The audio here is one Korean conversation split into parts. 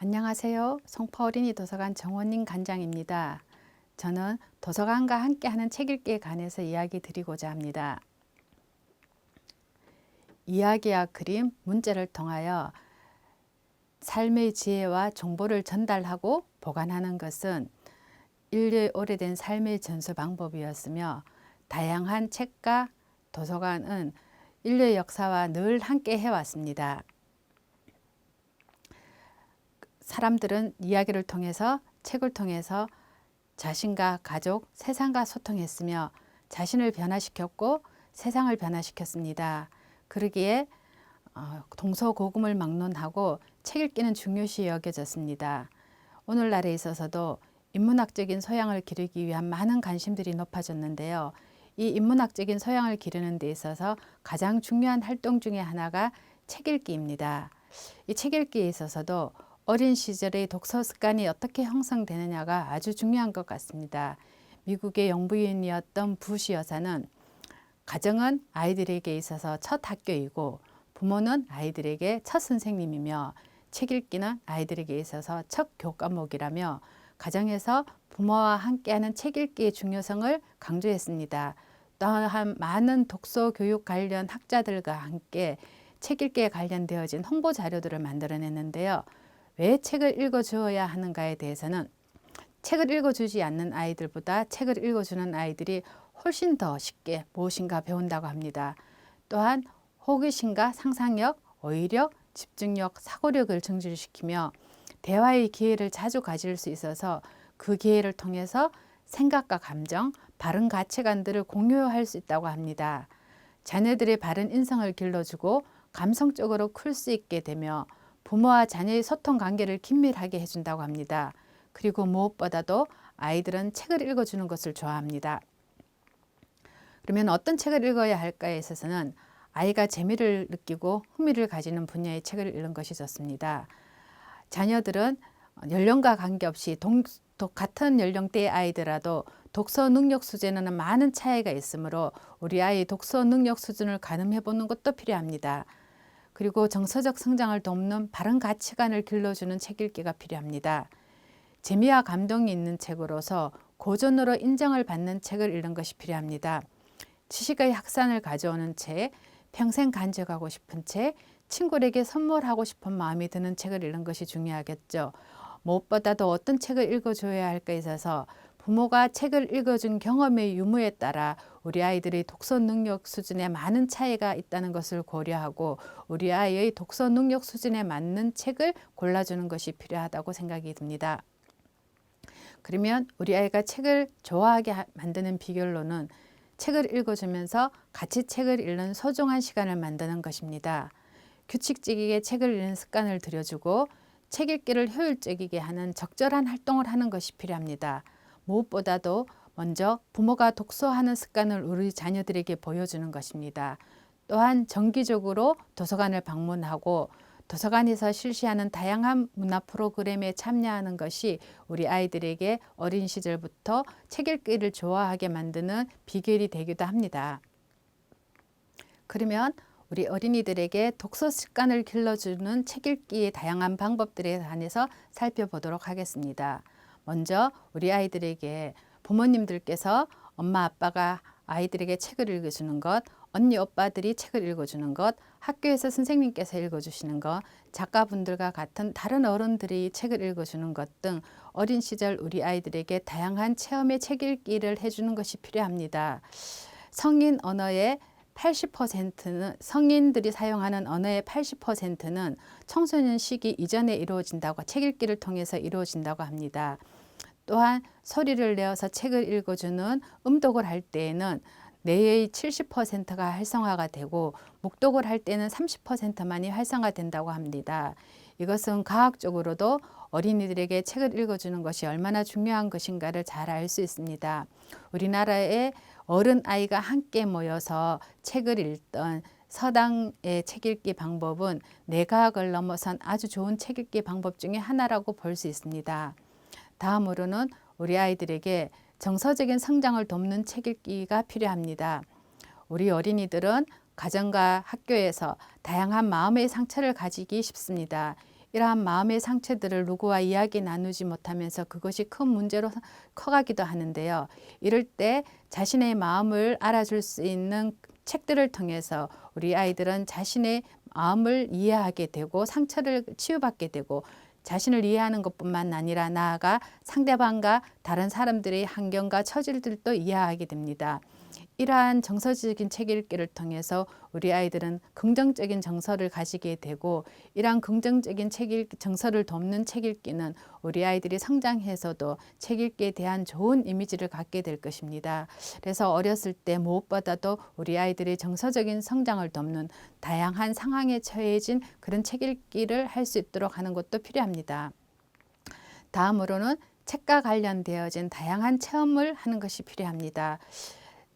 안녕하세요. 송파 어린이 도서관 정원님 관장입니다. 저는 도서관과 함께하는 책 읽기에 관해서 이야기 드리고자 합니다. 이야기와 그림, 문자를 통하여 삶의 지혜와 정보를 전달하고 보관하는 것은 인류의 오래된 삶의 전수 방법이었으며, 다양한 책과 도서관은 인류의 역사와 늘 함께 해왔습니다. 사람들은 이야기를 통해서, 책을 통해서 자신과 가족, 세상과 소통했으며 자신을 변화시켰고 세상을 변화시켰습니다. 그러기에 동서고금을 막론하고 책 읽기는 중요시 여겨졌습니다. 오늘날에 있어서도 인문학적인 소양을 기르기 위한 많은 관심들이 높아졌는데요. 이 인문학적인 소양을 기르는 데 있어서 가장 중요한 활동 중에 하나가 책 읽기입니다. 이 책 읽기에 있어서도 어린 시절의 독서 습관이 어떻게 형성되느냐가 아주 중요한 것 같습니다. 미국의 영부인이었던 부시 여사는 가정은 아이들에게 있어서 첫 학교이고 부모는 아이들에게 첫 선생님이며 책 읽기는 아이들에게 있어서 첫 교과목이라며 가정에서 부모와 함께하는 책 읽기의 중요성을 강조했습니다. 또한 많은 독서 교육 관련 학자들과 함께 책 읽기에 관련되어진 홍보 자료들을 만들어냈는데요. 왜 책을 읽어주어야 하는가에 대해서는 책을 읽어주지 않는 아이들보다 책을 읽어주는 아이들이 훨씬 더 쉽게 무엇인가 배운다고 합니다. 또한 호기심과 상상력, 어휘력, 집중력, 사고력을 증진시키며 대화의 기회를 자주 가질 수 있어서 그 기회를 통해서 생각과 감정, 바른 가치관들을 공유할 수 있다고 합니다. 자녀들의 바른 인성을 길러주고 감성적으로 클 수 있게 되며 부모와 자녀의 소통 관계를 긴밀하게 해준다고 합니다. 그리고 무엇보다도 아이들은 책을 읽어주는 것을 좋아합니다. 그러면 어떤 책을 읽어야 할까에 있어서는 아이가 재미를 느끼고 흥미를 가지는 분야의 책을 읽는 것이 좋습니다. 자녀들은 연령과 관계없이 같은 연령대의 아이들라도 독서 능력 수준에는 많은 차이가 있으므로 우리 아이의 독서 능력 수준을 가늠해 보는 것도 필요합니다. 그리고 정서적 성장을 돕는 바른 가치관을 길러주는 책 읽기가 필요합니다. 재미와 감동이 있는 책으로서 고전으로 인정을 받는 책을 읽는 것이 필요합니다. 지식의 확산을 가져오는 책, 평생 간직하고 싶은 책, 친구에게 선물하고 싶은 마음이 드는 책을 읽는 것이 중요하겠죠. 무엇보다도 어떤 책을 읽어줘야 할까에 있어서 부모가 책을 읽어준 경험의 유무에 따라 우리 아이들의 독서 능력 수준에 많은 차이가 있다는 것을 고려하고 우리 아이의 독서 능력 수준에 맞는 책을 골라주는 것이 필요하다고 생각이 듭니다. 그러면 우리 아이가 책을 좋아하게 만드는 비결로는 책을 읽어주면서 같이 책을 읽는 소중한 시간을 만드는 것입니다. 규칙적이게 책을 읽는 습관을 들여주고 책 읽기를 효율적이게 하는 적절한 활동을 하는 것이 필요합니다. 무엇보다도 먼저 부모가 독서하는 습관을 우리 자녀들에게 보여주는 것입니다. 또한 정기적으로 도서관을 방문하고 도서관에서 실시하는 다양한 문화 프로그램에 참여하는 것이 우리 아이들에게 어린 시절부터 책 읽기를 좋아하게 만드는 비결이 되기도 합니다. 그러면 우리 어린이들에게 독서 습관을 길러주는 책 읽기의 다양한 방법들에 관해서 살펴보도록 하겠습니다. 먼저 우리 아이들에게 부모님들께서 엄마 아빠가 아이들에게 책을 읽어주는 것, 언니 오빠들이 책을 읽어주는 것, 학교에서 선생님께서 읽어주시는 것, 작가분들과 같은 다른 어른들이 책을 읽어주는 것 등 어린 시절 우리 아이들에게 다양한 체험의 책 읽기를 해주는 것이 필요합니다. 성인 언어의 80%는 성인들이 사용하는 언어의 80%는 청소년 시기 이전에 이루어진다고 책 읽기를 통해서 이루어진다고 합니다. 또한 소리를 내어서 책을 읽어주는 음독을 할 때에는 뇌의 70%가 활성화가 되고 묵독을 할 때는 30%만이 활성화된다고 합니다. 이것은 과학적으로도 어린이들에게 책을 읽어주는 것이 얼마나 중요한 것인가를 잘 알 수 있습니다. 우리나라의 어른 아이가 함께 모여서 책을 읽던 서당의 책 읽기 방법은 뇌과학을 넘어선 아주 좋은 책 읽기 방법 중에 하나라고 볼 수 있습니다. 다음으로는 우리 아이들에게 정서적인 성장을 돕는 책 읽기가 필요합니다. 우리 어린이들은 가정과 학교에서 다양한 마음의 상처를 가지기 쉽습니다. 이러한 마음의 상처들을 누구와 이야기 나누지 못하면서 그것이 큰 문제로 커가기도 하는데요. 이럴 때 자신의 마음을 알아줄 수 있는 책들을 통해서 우리 아이들은 자신의 마음을 이해하게 되고 상처를 치유받게 되고 자신을 이해하는 것뿐만 아니라 나아가 상대방과 다른 사람들의 환경과 처질들도 이해하게 됩니다. 이러한 정서적인 책 읽기를 통해서 우리 아이들은 긍정적인 정서를 가지게 되고 이러한 긍정적인 정서를 돕는 책 읽기는 우리 아이들이 성장해서도 책 읽기에 대한 좋은 이미지를 갖게 될 것입니다. 그래서 어렸을 때 무엇보다도 우리 아이들의 정서적인 성장을 돕는 다양한 상황에 처해진 그런 책 읽기를 할 수 있도록 하는 것도 필요합니다. 다음으로는 책과 관련되어진 다양한 체험을 하는 것이 필요합니다.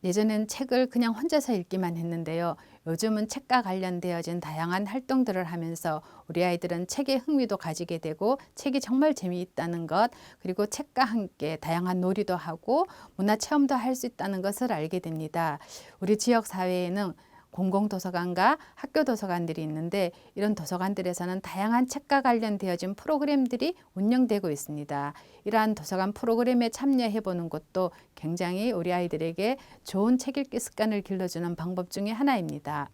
예전엔 책을 그냥 혼자서 읽기만 했는데요. 요즘은 책과 관련되어진 다양한 활동들을 하면서 우리 아이들은 책에 흥미도 가지게 되고 책이 정말 재미있다는 것, 그리고 책과 함께 다양한 놀이도 하고 문화체험도 할 수 있다는 것을 알게 됩니다. 우리 지역 사회에는 공공도서관과 학교 도서관들이 있는데 이런 도서관들에서는 다양한 책과 관련되어진 프로그램들이 운영되고 있습니다. 이러한 도서관 프로그램에 참여해 보는 것도 굉장히 우리 아이들에게 좋은 책 읽기 습관을 길러주는 방법 중에 하나입니다.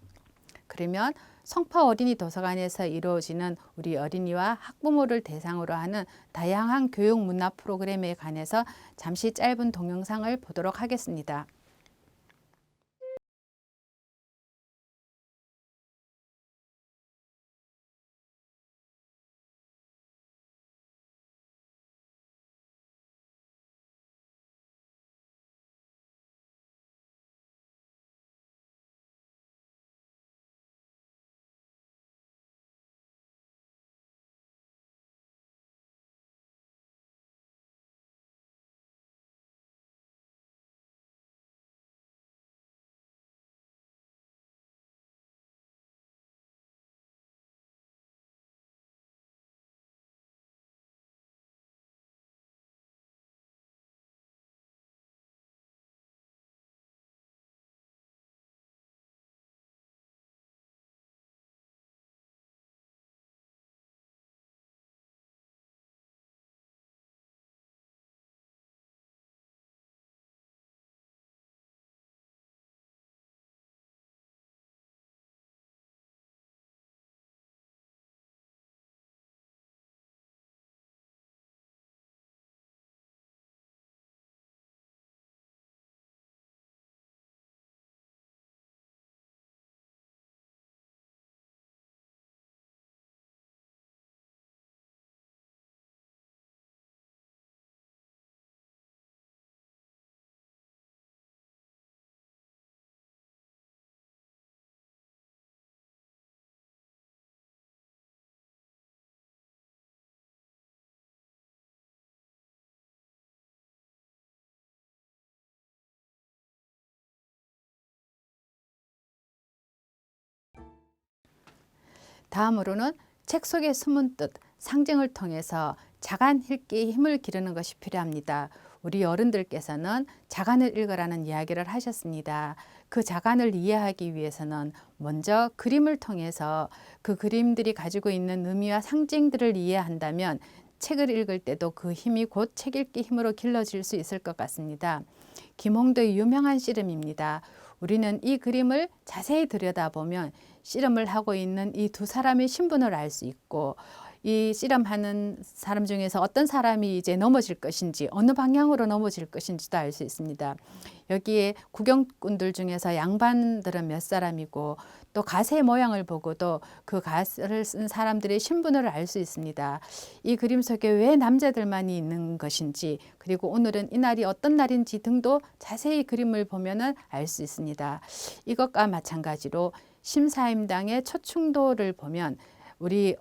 그러면 성파 어린이 도서관에서 이루어지는 우리 어린이와 학부모를 대상으로 하는 다양한 교육 문화 프로그램에 관해서 잠시 짧은 동영상을 보도록 하겠습니다. 다음으로는 책 속의 숨은 뜻, 상징을 통해서 자간 읽기의 힘을 기르는 것이 필요합니다. 우리 어른들께서는 자간을 읽으라는 이야기를 하셨습니다. 그 자간을 이해하기 위해서는 먼저 그림을 통해서 그 그림들이 가지고 있는 의미와 상징들을 이해한다면 책을 읽을 때도 그 힘이 곧 책 읽기 힘으로 길러질 수 있을 것 같습니다. 김홍도의 유명한 씨름입니다. 우리는 이 그림을 자세히 들여다보면 씨름을 하고 있는 이 두 사람의 신분을 알 수 있고 이 씨름하는 사람 중에서 어떤 사람이 이제 넘어질 것인지 어느 방향으로 넘어질 것인지도 알 수 있습니다. 여기에 구경꾼들 중에서 양반들은 몇 사람이고 또 갓의 모양을 보고도 그 갓을 쓴 사람들의 신분을 알 수 있습니다. 이 그림 속에 왜 남자들만이 있는 것인지 그리고 오늘은 이날이 어떤 날인지 등도 자세히 그림을 보면 알 수 있습니다. 이것과 마찬가지로 심사임당의 초충도를 보면 우리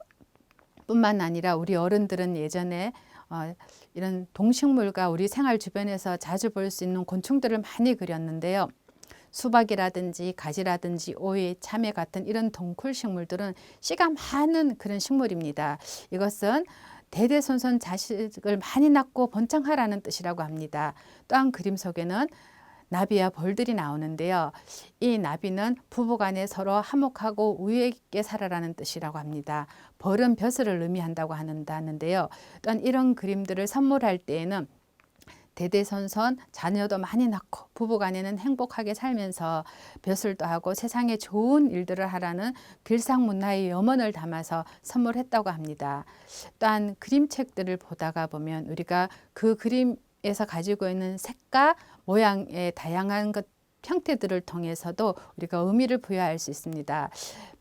뿐만 아니라 우리 어른들은 예전에 이런 동식물과 우리 생활 주변에서 자주 볼 수 있는 곤충들을 많이 그렸는데요. 수박이라든지 가지라든지 오이, 참외 같은 이런 동쿨 식물들은 씨가 많은 그런 식물입니다. 이것은 대대손손 자식을 많이 낳고 번창하라는 뜻이라고 합니다. 또한 그림 속에는 나비와 벌들이 나오는데요. 이 나비는 부부간에 서로 화목하고 우애 있게 살아라는 뜻이라고 합니다. 벌은 벼슬을 의미한다고 하는데요. 또한 이런 그림들을 선물할 때에는 대대손손 자녀도 많이 낳고 부부간에는 행복하게 살면서 벼슬도 하고 세상에 좋은 일들을 하라는 길상문화의 염원을 담아서 선물했다고 합니다. 또한 그림책들을 보다가 보면 우리가 그 그림에서 가지고 있는 색과 모양의 다양한 형태들을 통해서도 우리가 의미를 부여할 수 있습니다.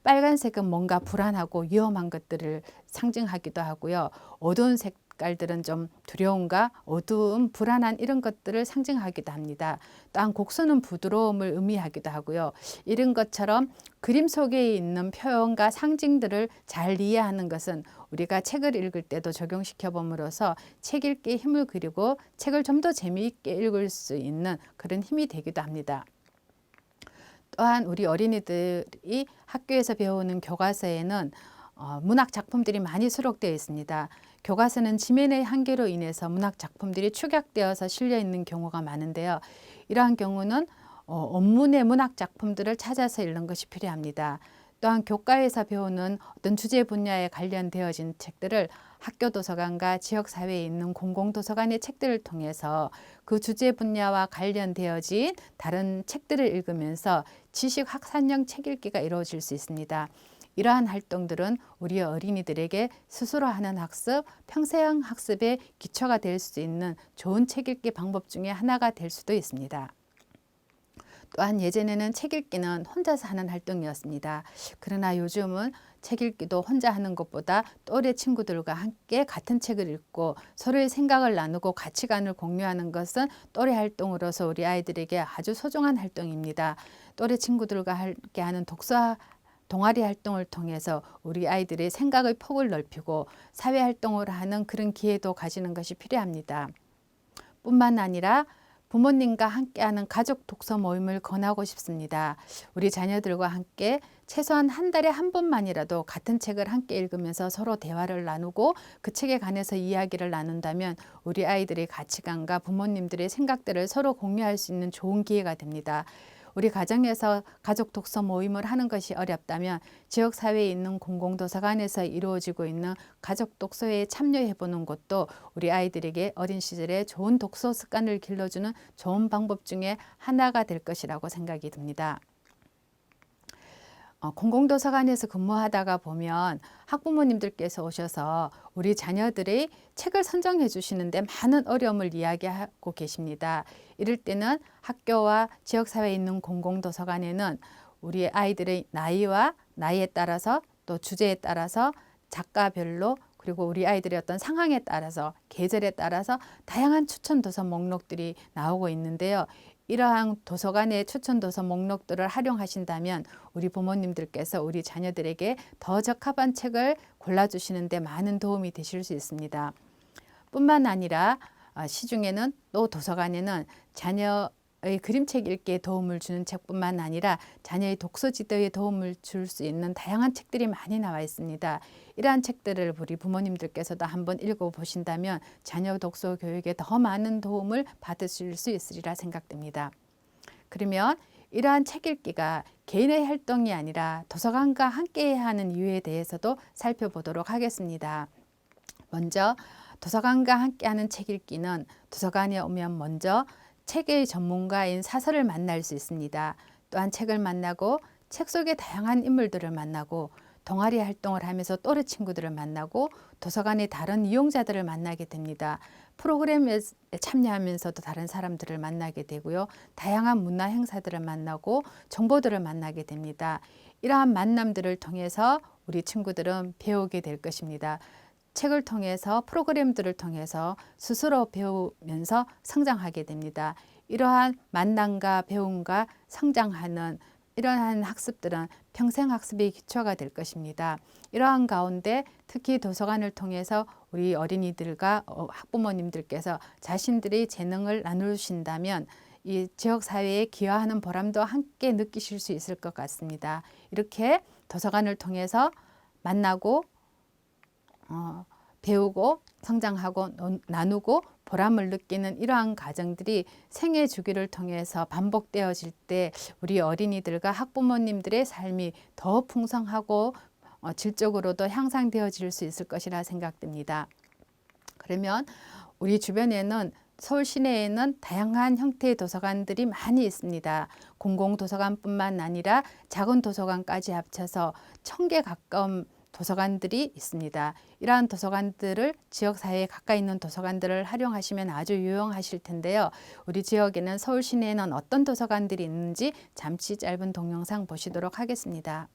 빨간색은 뭔가 불안하고 위험한 것들을 상징하기도 하고요. 어두운 색깔들은 좀 두려움과 어두움, 불안한 이런 것들을 상징하기도 합니다. 또한 곡선은 부드러움을 의미하기도 하고요. 이런 것처럼 그림 속에 있는 표현과 상징들을 잘 이해하는 것은 우리가 책을 읽을 때도 적용시켜 봄으로써 책 읽기에 힘을 그리고 책을 좀 더 재미있게 읽을 수 있는 그런 힘이 되기도 합니다. 또한 우리 어린이들이 학교에서 배우는 교과서에는 문학 작품들이 많이 수록되어 있습니다. 교과서는 지면의 한계로 인해서 문학 작품들이 축약되어서 실려 있는 경우가 많은데요. 이러한 경우는 원문의 문학 작품들을 찾아서 읽는 것이 필요합니다. 또한 교과에서 배우는 어떤 주제 분야에 관련되어진 책들을 학교 도서관과 지역사회에 있는 공공도서관의 책들을 통해서 그 주제 분야와 관련되어진 다른 책들을 읽으면서 지식 확산형 책 읽기가 이루어질 수 있습니다. 이러한 활동들은 우리 어린이들에게 스스로 하는 학습, 평생 학습의 기초가 될 수 있는 좋은 책 읽기 방법 중에 하나가 될 수도 있습니다. 또한 예전에는 책 읽기는 혼자서 하는 활동이었습니다. 그러나 요즘은 책 읽기도 혼자 하는 것보다 또래 친구들과 함께 같은 책을 읽고 서로의 생각을 나누고 가치관을 공유하는 것은 또래 활동으로서 우리 아이들에게 아주 소중한 활동입니다. 또래 친구들과 함께 하는 독서 동아리 활동을 통해서 우리 아이들의 생각의 폭을 넓히고 사회 활동을 하는 그런 기회도 가지는 것이 필요합니다. 뿐만 아니라 부모님과 함께하는 가족 독서 모임을 권하고 싶습니다. 우리 자녀들과 함께 최소한 한 달에 한 번만이라도 같은 책을 함께 읽으면서 서로 대화를 나누고 그 책에 관해서 이야기를 나눈다면 우리 아이들의 가치관과 부모님들의 생각들을 서로 공유할 수 있는 좋은 기회가 됩니다. 우리 가정에서 가족 독서 모임을 하는 것이 어렵다면 지역사회에 있는 공공도서관에서 이루어지고 있는 가족 독서회에 참여해보는 것도 우리 아이들에게 어린 시절에 좋은 독서 습관을 길러주는 좋은 방법 중에 하나가 될 것이라고 생각이 듭니다. 공공도서관에서 근무하다가 보면 학부모님들께서 오셔서 우리 자녀들의 책을 선정해 주시는데 많은 어려움을 이야기하고 계십니다. 이럴 때는 학교와 지역사회에 있는 공공도서관에는 우리 아이들의 나이와 나이에 따라서 또 주제에 따라서 작가별로 그리고 우리 아이들의 어떤 상황에 따라서 계절에 따라서 다양한 추천 도서 목록들이 나오고 있는데요. 이러한 도서관의 추천 도서 목록들을 활용하신다면 우리 부모님들께서 우리 자녀들에게 더 적합한 책을 골라주시는 데 많은 도움이 되실 수 있습니다. 뿐만 아니라 시중에는 또 도서관에는 자녀의 그림책 읽기에 도움을 주는 책뿐만 아니라 자녀의 독서 지도에 도움을 줄 수 있는 다양한 책들이 많이 나와 있습니다. 이러한 책들을 우리 부모님들께서도 한번 읽어보신다면 자녀 독서 교육에 더 많은 도움을 받으실 수 있으리라 생각됩니다. 그러면 이러한 책 읽기가 개인의 활동이 아니라 도서관과 함께 하는 이유에 대해서도 살펴보도록 하겠습니다. 먼저 도서관과 함께하는 책 읽기는 도서관에 오면 먼저 책의 전문가인 사서를 만날 수 있습니다. 또한 책을 만나고 책 속의 다양한 인물들을 만나고 동아리 활동을 하면서 또래 친구들을 만나고 도서관의 다른 이용자들을 만나게 됩니다. 프로그램에 참여하면서도 다른 사람들을 만나게 되고요. 다양한 문화 행사들을 만나고 정보들을 만나게 됩니다. 이러한 만남들을 통해서 우리 친구들은 배우게 될 것입니다. 책을 통해서 프로그램들을 통해서 스스로 배우면서 성장하게 됩니다. 이러한 만남과 배움과 성장하는 이러한 학습들은 평생 학습의 기초가 될 것입니다. 이러한 가운데 특히 도서관을 통해서 우리 어린이들과 학부모님들께서 자신들의 재능을 나누신다면 이 지역사회에 기여하는 보람도 함께 느끼실 수 있을 것 같습니다. 이렇게 도서관을 통해서 만나고 배우고 성장하고 나누고 보람을 느끼는 이러한 과정들이 생애 주기를 통해서 반복되어질 때 우리 어린이들과 학부모님들의 삶이 더 풍성하고 질적으로도 향상되어질 수 있을 것이라 생각됩니다. 그러면 우리 주변에는 서울 시내에는 다양한 형태의 도서관들이 많이 있습니다. 공공도서관뿐만 아니라 작은 도서관까지 합쳐서 1000개 가까운 도서관들이 있습니다. 이러한 도서관들을 지역사회에 가까이 있는 도서관들을 활용하시면 아주 유용하실 텐데요. 우리 지역에는 서울 시내에는 어떤 도서관들이 있는지 잠시 짧은 동영상 보시도록 하겠습니다.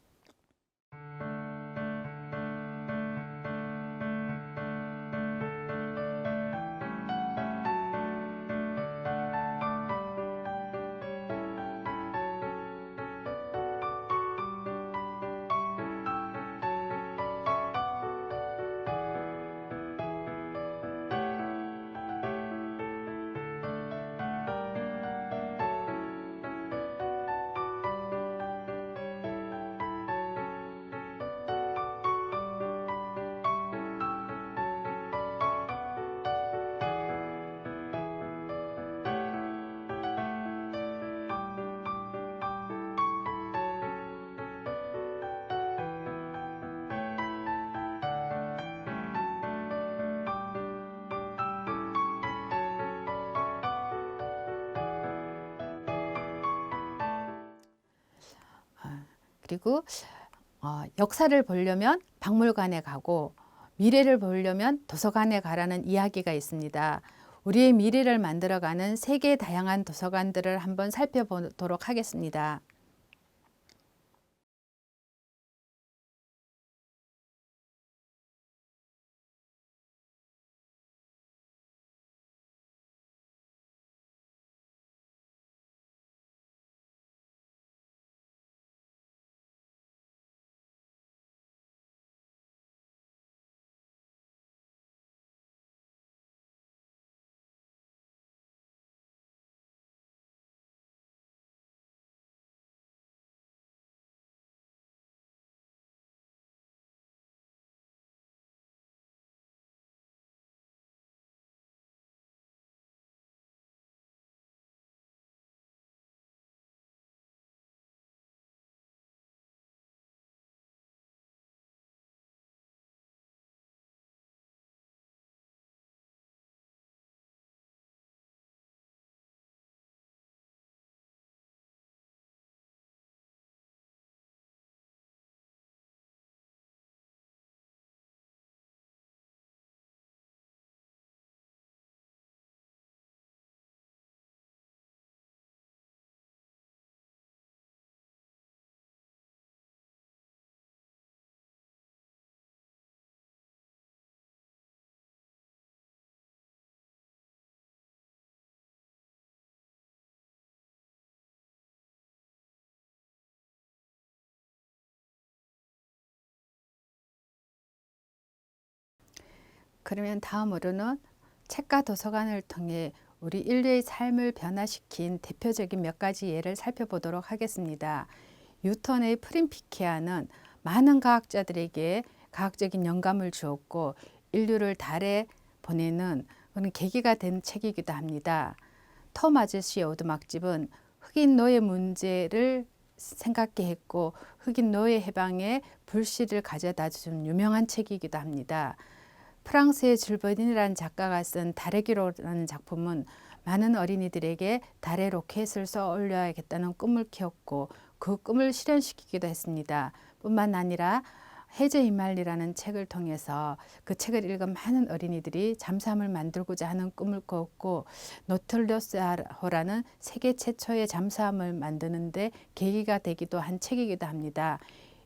그리고 역사를 보려면 박물관에 가고 미래를 보려면 도서관에 가라는 이야기가 있습니다. 우리의 미래를 만들어가는 세계의 다양한 도서관들을 한번 살펴보도록 하겠습니다. 그러면 다음으로는 책과 도서관을 통해 우리 인류의 삶을 변화시킨 대표적인 몇 가지 예를 살펴보도록 하겠습니다. 뉴턴의 프린피케아는 많은 과학자들에게 과학적인 영감을 주었고 인류를 달에 보내는 그런 계기가 된 책이기도 합니다. 톰 아저씨의 오두막집은 흑인 노예 문제를 생각해 했고 흑인 노예 해방에 불씨를 가져다 준 유명한 책이기도 합니다. 프랑스의 줄버딘이라는 작가가 쓴 달의 기로라는 작품은 많은 어린이들에게 달에 로켓을 쏘아 올려야겠다는 꿈을 키웠고 그 꿈을 실현시키기도 했습니다. 뿐만 아니라 해저 이말리라는 책을 통해서 그 책을 읽은 많은 어린이들이 잠수함을 만들고자 하는 꿈을 꾸었고 노틀러스호라는 세계 최초의 잠수함을 만드는데 계기가 되기도 한 책이기도 합니다.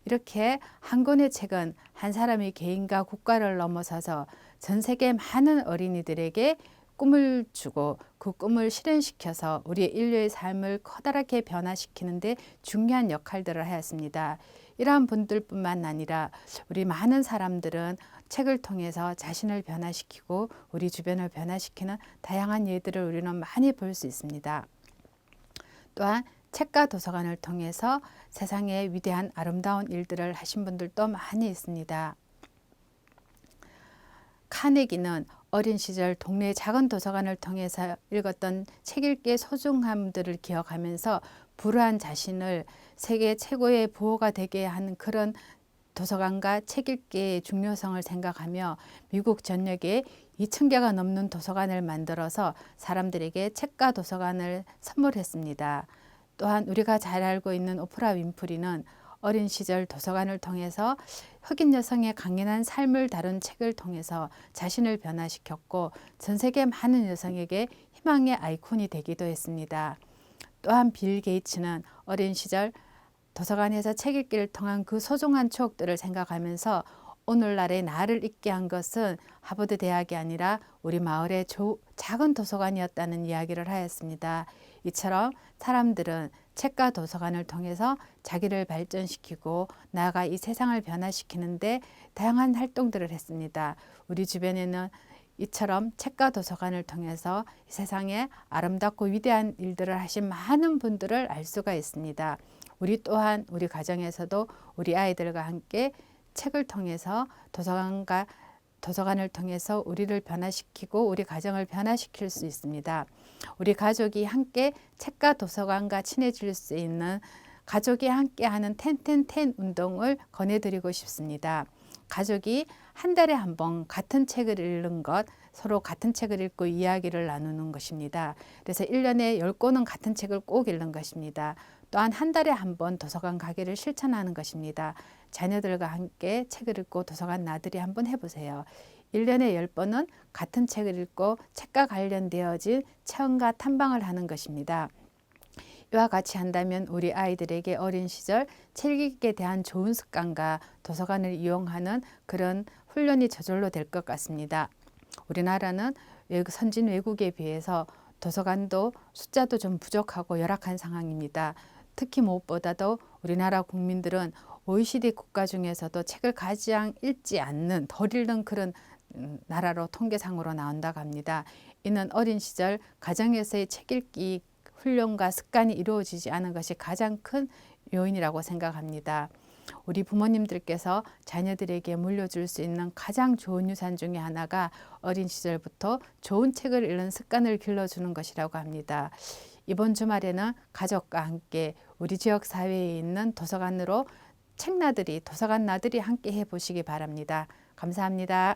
이렇게 한 권의 책은 한 사람의 개인과 국가를 넘어서서 전 세계 많은 어린이들에게 꿈을 주고 그 꿈을 실현시켜서 우리의 인류의 삶을 커다랗게 변화시키는 데 중요한 역할들을 하였습니다. 이러한 분들뿐만 아니라 우리 많은 사람들은 책을 통해서 자신을 변화시키고 우리 주변을 변화시키는 다양한 예들을 우리는 많이 볼 수 있습니다. 또한 책과 도서관을 통해서 세상의 위대한 아름다운 일들을 하신 분들도 많이 있습니다. 카네기는 어린 시절 동네 작은 도서관을 통해서 읽었던 책 읽기의 소중함들을 기억하면서 불우한 자신을 세계 최고의 부호가 되게 하는 그런 도서관과 책 읽기의 중요성을 생각하며 미국 전역에 2,000개가 넘는 도서관을 만들어서 사람들에게 책과 도서관을 선물했습니다. 또한 우리가 잘 알고 있는 오프라 윈프리는 어린 시절 도서관을 통해서 흑인 여성의 강인한 삶을 다룬 책을 통해서 자신을 변화시켰고 전 세계 많은 여성에게 희망의 아이콘이 되기도 했습니다. 또한 빌 게이츠는 어린 시절 도서관에서 책 읽기를 통한 그 소중한 추억들을 생각하면서 오늘날의 나를 있게 한 것은 하버드 대학이 아니라 우리 마을의 작은 도서관이었다는 이야기를 하였습니다. 이처럼 사람들은 책과 도서관을 통해서 자기를 발전시키고 나아가 이 세상을 변화시키는데 다양한 활동들을 했습니다. 우리 주변에는 이처럼 책과 도서관을 통해서 이 세상에 아름답고 위대한 일들을 하신 많은 분들을 알 수가 있습니다. 우리 또한 우리 가정에서도 우리 아이들과 함께 책을 통해서 도서관을 통해서 우리를 변화시키고 우리 가정을 변화시킬 수 있습니다. 우리 가족이 함께 책과 도서관과 친해질 수 있는 가족이 함께하는 10-10-10 운동을 권해드리고 싶습니다. 가족이 한 달에 한 번 같은 책을 읽는 것, 서로 같은 책을 읽고 이야기를 나누는 것입니다. 그래서 1년에 10권은 같은 책을 꼭 읽는 것입니다. 또한 한 달에 한 번 도서관 가기를 실천하는 것입니다. 자녀들과 함께 책을 읽고 도서관 나들이 한번 해보세요. 1년에 10번은 같은 책을 읽고 책과 관련되어진 체험과 탐방을 하는 것입니다. 이와 같이 한다면 우리 아이들에게 어린 시절 책 읽기에 대한 좋은 습관과 도서관을 이용하는 그런 훈련이 저절로 될 것 같습니다. 우리나라는 선진 외국에 비해서 도서관도 숫자도 좀 부족하고 열악한 상황입니다. 특히 무엇보다도 우리나라 국민들은 OECD 국가 중에서도 책을 가장 읽지 않는, 덜 읽는 그런 나라로 통계상으로 나온다고 합니다. 이는 어린 시절 가정에서의 책 읽기 훈련과 습관이 이루어지지 않은 것이 가장 큰 요인이라고 생각합니다. 우리 부모님들께서 자녀들에게 물려줄 수 있는 가장 좋은 유산 중에 하나가 어린 시절부터 좋은 책을 읽는 습관을 길러주는 것이라고 합니다. 이번 주말에는 가족과 함께 우리 지역 사회에 있는 도서관 나들이 함께 해보시기 바랍니다. 감사합니다.